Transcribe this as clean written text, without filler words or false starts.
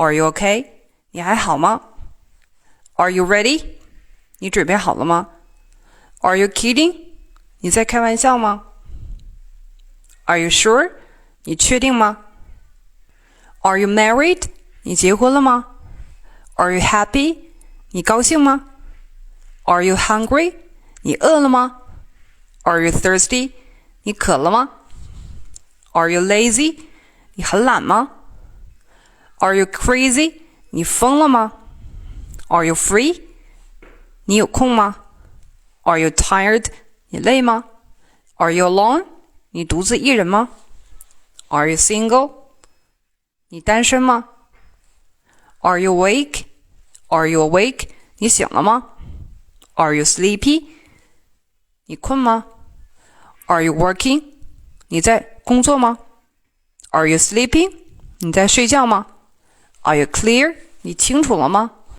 Are you okay? 你还好吗？ Are you ready? 你准备好了吗？ Are you kidding? 你在开玩笑吗？ Are you sure? 你确定吗？ Are you married? 你结婚了吗？ Are you happy? 你高兴吗？ Are you hungry? 你饿了吗？ Are you thirsty? 你渴了吗？ Are you lazy? 你很懒吗？ Are you crazy? 你疯了吗？ Are you free? 你有空吗？ Are you tired? 你累吗？ Are you alone? 你独自一人吗？ Are you single? 你单身吗？ Are you awake? Are you awake? 你醒了吗？ Are you sleepy? 你困吗？ Are you working? 你在工作吗？ Are you sleeping? 你在睡觉吗？ Are you clear? 你清楚了吗？